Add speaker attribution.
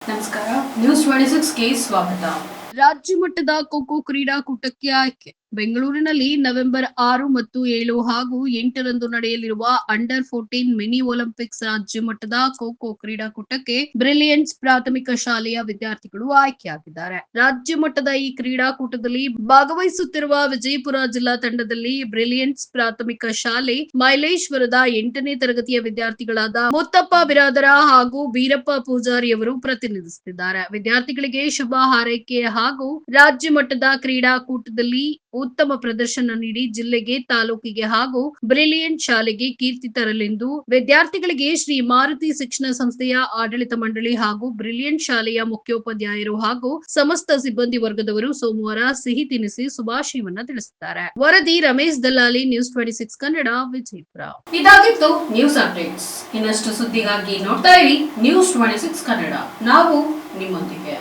Speaker 1: ನಮಸ್ಕಾರ. ನ್ಯೂಸ್ 26ಗೆ ಸ್ವಾಗತ. ರಾಜ್ಯ ಮಟ್ಟದ ಖೋ-ಖೋ ಕ್ರೀಡಾಕೂಟಕ್ಕೆ ಆಯ್ಕೆ. ಬೆಂಗಳೂರಿನಲ್ಲಿ ನವೆಂಬರ್ 6 ಮತ್ತು 7 ಹಾಗೂ 8ರಂದು ನಡೆಯಲಿರುವ ಅಂಡರ್ 14 ಮಿನಿ ಒಲಿಂಪಿಕ್ಸ್ ರಾಜ್ಯ ಮಟ್ಟದ ಖೋ-ಖೋ ಕ್ರೀಡಾಕೂಟಕ್ಕೆ ಬ್ರಿಲಿಯನ್ಸ್ ಪ್ರಾಥಮಿಕ ಶಾಲೆಯ ವಿದ್ಯಾರ್ಥಿಗಳು ಆಯ್ಕೆಯಾಗಿದ್ದಾರೆ. ರಾಜ್ಯ ಮಟ್ಟದ ಈ ಕ್ರೀಡಾಕೂಟದಲ್ಲಿ ಭಾಗವಹಿಸುತ್ತಿರುವ ವಿಜಯಪುರ ಜಿಲ್ಲಾ ತಂಡದಲ್ಲಿ ಬ್ರಿಲಿಯನ್ಸ್ ಪ್ರಾಥಮಿಕ ಶಾಲೆ ಮೈಲೇಶ್ವರದ 8ನೇ ತರಗತಿಯ ವಿದ್ಯಾರ್ಥಿಗಳಾದ ಮುತ್ತಪ್ಪ ಬಿರಾದರ ಹಾಗೂ ಬೀರಪ್ಪ ಪೂಜಾರಿ ಅವರು ಪ್ರತಿನಿಧಿಸುತ್ತಿದ್ದಾರೆ. ವಿದ್ಯಾರ್ಥಿಗಳಿಗೆ ಶುಭ ಹಾರೈಕೆ ಹಾಗೂ ರಾಜ್ಯ ಮಟ್ಟದ ಕ್ರೀಡಾಕೂಟದಲ್ಲಿ ಉತ್ತಮ ಪ್ರದರ್ಶನ ನೀಡಿ ಜಿಲ್ಲೆಗೆ, ತಾಲೂಕಿಗೆ ಹಾಗೂ ಬ್ರಿಲಿಯಂಟ್ ಶಾಲೆಗೆ ಕೀರ್ತಿ ತರಲೆಂದು ವಿದ್ಯಾರ್ಥಿಗಳಿಗೆ ಶ್ರೀ ಮಾರುತಿ ಶಿಕ್ಷಣ ಸಂಸ್ಥೆಯ ಆಡಳಿತ ಮಂಡಳಿ ಹಾಗೂ ಬ್ರಿಲಿಯಂಟ್ ಶಾಲೆಯ ಮುಖ್ಯೋಪಾಧ್ಯಾಯರು ಹಾಗೂ ಸಮಸ್ತ ಸಿಬ್ಬಂದಿ ವರ್ಗದವರು ಸೋಮವಾರ ಸಿಹಿ ತಿನಿಸಿ ಶುಭಾಶಯವನ್ನ ತಿಳಿಸಿದ್ದಾರೆ. ವರದಿ ರಮೇಶ್ ದಲ್ಲಾಲಿ, ನ್ಯೂಸ್ 26 ಕನ್ನಡ, ವಿಜಯಪುರ. ಇದಾಗಿತ್ತು ನ್ಯೂಸ್ ಅಪ್ಡೇಟ್ಸ್. ಇನ್ನಷ್ಟು ಸುದ್ದಿಗಾಗಿ ನೋಡ್ತಾ ಇರಿ ನ್ಯೂಸ್ 26 ಕನ್ನಡ. ನಾವು ನಿಮ್ಮೊಂದಿಗೆ.